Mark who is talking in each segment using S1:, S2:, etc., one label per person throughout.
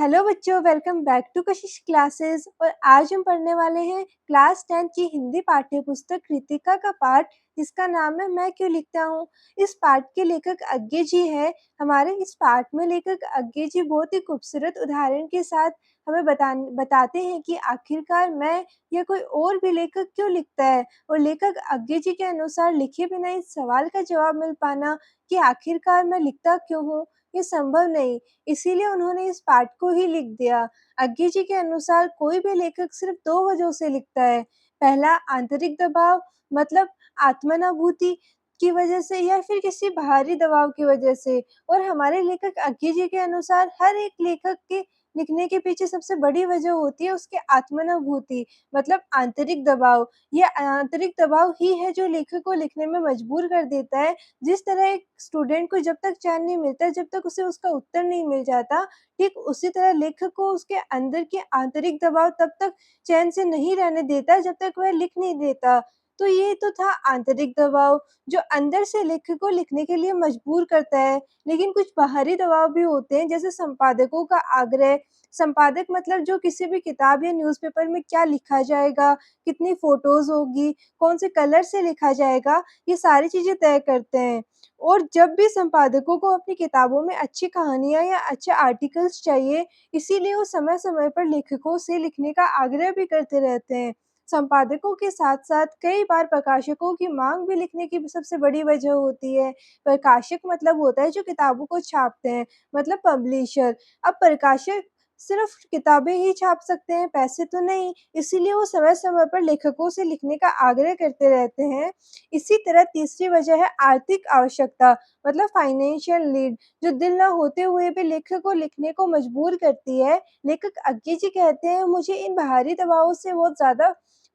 S1: Hello बच्चों, welcome back to Kashish classes. और आज हम पढ़ने वाले हैं क्लास 10 की हिंदी पाठ्य पुस्तक कृतिका का पाठ जिसका नाम है मैं क्यों लिखता हूँ। इस पाठ के लेखक अज्ञे जी है। हमारे इस पाठ में लेखक अज्ञे जी बहुत ही खूबसूरत उदाहरण के साथ हमें बताते हैं कि आखिरकार मैं या कोई और भी लेखक क्यों लिखता है। और लेखक अज्ञे जी के अनुसार लिखे बिना इस सवाल का जवाब मिल पाना कि आखिरकार मैं लिखता क्यों हूँ, ये संभव नहीं। इसीलिए उन्होंने इस पाठ को ही लिख दिया। अज्ञे जी के अनुसार कोई भी लेखक सिर्फ 2 वजहों से लिखता है। पहला, आंतरिक दबाव मतलब आत्मानुभूति की वजह से या फिर किसी बाहरी दबाव की वजह से। और हमारे लेखक अज्ञे जी के अनुसार हर एक लेखक के लिखने के पीछे सबसे बड़ी वजह होती है उसकी आत्मानुभूति मतलब आंतरिक दबाव। ये आंतरिक दबाव ही है जो लेखक को लिखने में मजबूर कर देता है। जिस तरह एक स्टूडेंट को जब तक चैन नहीं मिलता, जब तक उसे उसका उत्तर नहीं मिल जाता, ठीक उसी तरह लेखक को उसके अंदर के आंतरिक दबाव तब तक चैन से नहीं रहने देता जब तक वह लिख नहीं देता। तो ये तो था आंतरिक दबाव जो अंदर से लेखक को लिखने के लिए मजबूर करता है। लेकिन कुछ बाहरी दबाव भी होते हैं जैसे संपादकों का आग्रह। संपादक मतलब जो किसी भी किताब या न्यूज़पेपर में क्या लिखा जाएगा, कितनी फ़ोटोज़ होगी, कौन से कलर से लिखा जाएगा, ये सारी चीज़ें तय करते हैं। और जब भी संपादकों को अपनी किताबों में अच्छी कहानियाँ या अच्छे आर्टिकल्स चाहिए, इसीलिए वो समय-समय पर लेखकों से लिखने का आग्रह भी करते रहते हैं। संपादकों के साथ-साथ कई बार प्रकाशकों की माँग भी लिखने की सबसे बड़ी वजह होती है। प्रकाशक मतलब होता है जो किताबों को छापते हैं, मतलब पब्लिशर। अब प्रकाशक सिर्फ़ किताबें ही छाप सकते हैं, पैसे तो नहीं, इसीलिए वो समय-समय पर लेखकों से लिखने का आग्रह करते रहते हैं। इसी तरह तीसरी वजह है आर्थिक आवश्यकता मतलब फाइनेंशियल नीड, जो दिल ना होते हुए भी लेखक को लिखने को मजबूर करती है। लेखक अज्ञे जी कहते हैं मुझे इन बाहरी दबावों से बहुत ज़्यादा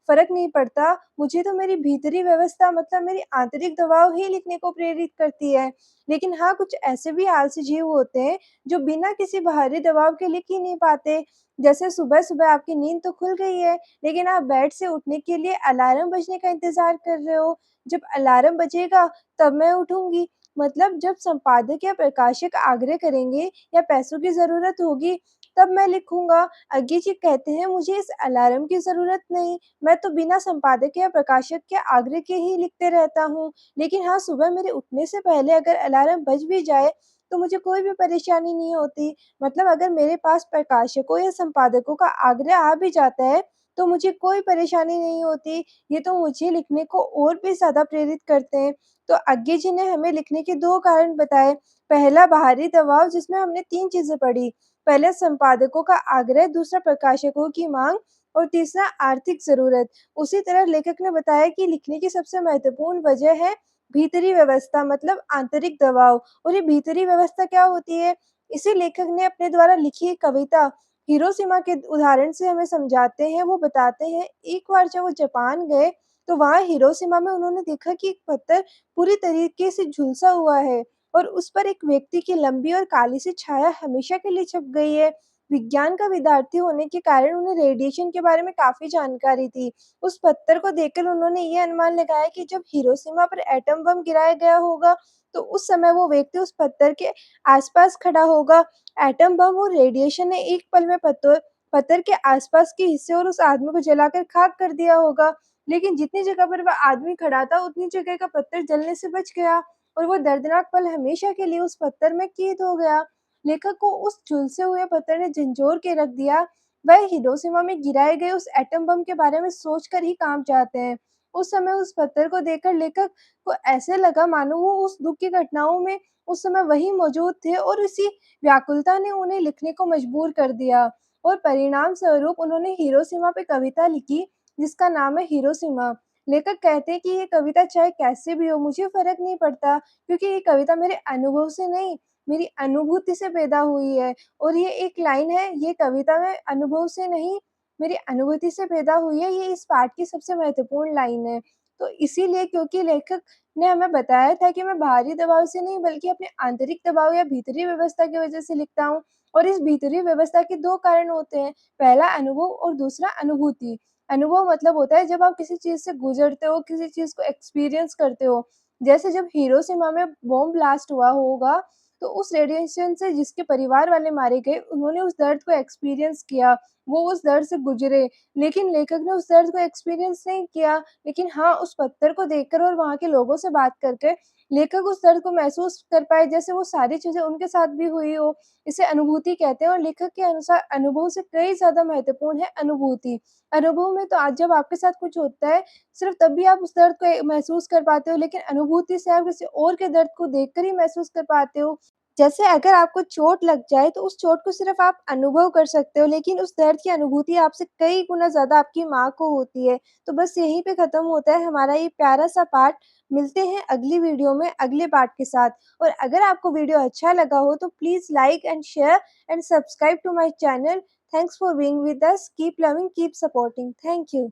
S1: फ़र्क नहीं पड़ता, मुझे तो मेरी भीतरी व्यवस्था मतलब मेरी आंतरिक दबाव ही लिखने को प्रेरित करती है। लेकिन हाँ, कुछ ऐसे भी आलसी जीव होते हैं जो बिना किसी बाहरी दबाव के लिख ही नहीं पाते। जैसे सुबह-सुबह आपकी नींद तो खुल गई है, लेकिन आप बेड से उठने के लिए अलार्म बजने का इंतज़ार कर रहे हो। जब अलार्म बजेगा तब मैं उठूँगी। मतलब जब संपादक या प्रकाशक आग्रह करेंगे या पैसों की ज़रूरत होगी तब मैं लिखूँगा। अज्ञे जी कहते हैं मुझे इस अलार्म की ज़रूरत नहीं, मैं तो बिना संपादक या प्रकाशक के आग्रह के ही लिखते रहता हूँ। लेकिन हाँ, सुबह मेरे उठने से पहले अगर अलार्म बज भी जाए तो मुझे कोई भी परेशानी नहीं होती। मतलब अगर मेरे पास प्रकाशकों या संपादकों का आग्रह आ भी जाता है तो मुझे कोई परेशानी नहीं होती। ये तो मुझे लिखने को और भी ज़्यादा प्रेरित करते हैं। तो अज्ञे जी ने हमें लिखने के 2 कारण बताए। पहला बाहरी दबाव जिसमें हमने 3 चीज़ें पढ़ी। पहले संपादकों का आग्रह, दूसरा प्रकाशकों की माँग और तीसरा आर्थिक ज़रूरत। उसी तरह लेखक ने बताया कि लिखने की सबसे महत्वपूर्ण वजह है भीतरी व्यवस्था मतलब आंतरिक दबाव। और ये भीतरी व्यवस्था क्या होती है? इसे लेखक ने अपने द्वारा लिखी एक कविता हिरोशिमा के उदाहरण से हमें समझाते हैं। वो बताते हैं एक बार जब वो जापान गए तो वहाँ हिरोशिमा में उन्होंने देखा कि एक पत्थर पूरी तरीके से झुलसा हुआ है और उस पर एक व्यक्ति की लंबी और काली सी छाया हमेशा के लिए छप गई है। विज्ञान का विद्यार्थी होने के कारण उन्हें रेडिएशन के बारे में काफ़ी जानकारी थी। उस पत्थर को देखकर उन्होंने ये अनुमान लगाया कि जब हिरोशिमा पर एटम बम गिराया गया होगा, तो उस समय वो व्यक्ति उस पत्थर के आस-पास खड़ा होगा। एटम बम और रेडिएशन ने एक पल में पत्थर के आस-पास के हिस्से और उस आदमी को जलाकर खाक कर दिया होगा। लेकिन जितनी जगह पर वह आदमी खड़ा था, उतनी जगह का पत्थर जलने से बच गया और वो दर्दनाक पल हमेशा के लिए उस पत्थर में कैद हो गया। लेखक को उस झुलसे हुए पत्थर ने झंझोर के रख दिया। वह हिरोशिमा में गिराए गए उस एटम बम के बारे में सोचकर ही काँप जाते हैं। उस समय उस पत्थर को देखकर लेखक को ऐसे लगा मानो वो उस दुःख की घटनाओं में उस समय वहीं मौजूद थे और इसी व्याकुलता ने उन्हें लिखने को मजबूर कर दिया। और परिणाम स्वरूप उन्होंने हिरोशिमा पे कविता लिखी जिसका नाम है हिरोशिमा। लेखक कहते हैं कि ये कविता चाहे कैसी भी हो मुझे फ़र्क नहीं पड़ता क्योंकि ये कविता मेरे अनुभव से नहीं, मेरी अनुभूति से पैदा हुई है। और ये एक लाइन है, ये कविता मैं अनुभव से नहीं, मेरी अनुभूति से पैदा हुई है, ये इस पाठ की सबसे महत्वपूर्ण लाइन है। तो इसीलिए क्योंकि लेखक ने हमें बताया था कि मैं बाहरी दबाव से नहीं बल्कि अपने आंतरिक दबाव या भीतरी व्यवस्था की वजह से लिखता हूँ। और इस भीतरी व्यवस्था के 2 कारण होते हैं, पहला अनुभव और दूसरा अनुभूति। अनुभव मतलब होता है जब आप किसी चीज़ से गुज़रते हो, किसी चीज़ को एक्सपीरियंस करते हो। जैसे जब हिरोशिमा में बॉम्ब ब्लास्ट हुआ होगा, तो उस रेडिएशन से जिसके परिवार वाले मारे गए, उन्होंने उस दर्द को एक्सपीरियंस किया, वो उस दर्द से गुज़रे, लेकिन लेखक ने उस दर्द को एक्सपीरियंस नहीं किया। लेकिन हाँ, उस पत्थर को देखकर और वहाँ के लोगों से बात करके लेखक उस दर्द को महसूस कर पाए, जैसे वो सारी चीज़ें उनके साथ भी हुई हो। इसे अनुभूति कहते हैं और लेखक के अनुसार अनुभव से कई ज़्यादा महत्वपूर्ण है अनुभूति। अनुभव में तो आज जब आपके साथ कुछ होता है, सिर्फ़ तभी आप उस दर्द को महसूस कर पाते हो, लेकिन अनुभूति से आप किसी और के दर्द को देखकर ही महसूस कर पाते हो। जैसे अगर आपको चोट लग जाए, तो उस चोट को सिर्फ़ आप अनुभव कर सकते हो, लेकिन उस दर्द की अनुभूति आपसे कई गुना ज़्यादा आपकी माँ को होती है। तो बस यहीं पे ख़त्म होता है हमारा ये प्यारा-सा पाठ। मिलते हैं अगली वीडियो में अगले पार्ट के साथ। और अगर आपको वीडियो अच्छा लगा हो, तो please like and share and subscribe to my channel. Thanks for being with us. Keep loving, keep supporting. Thank you.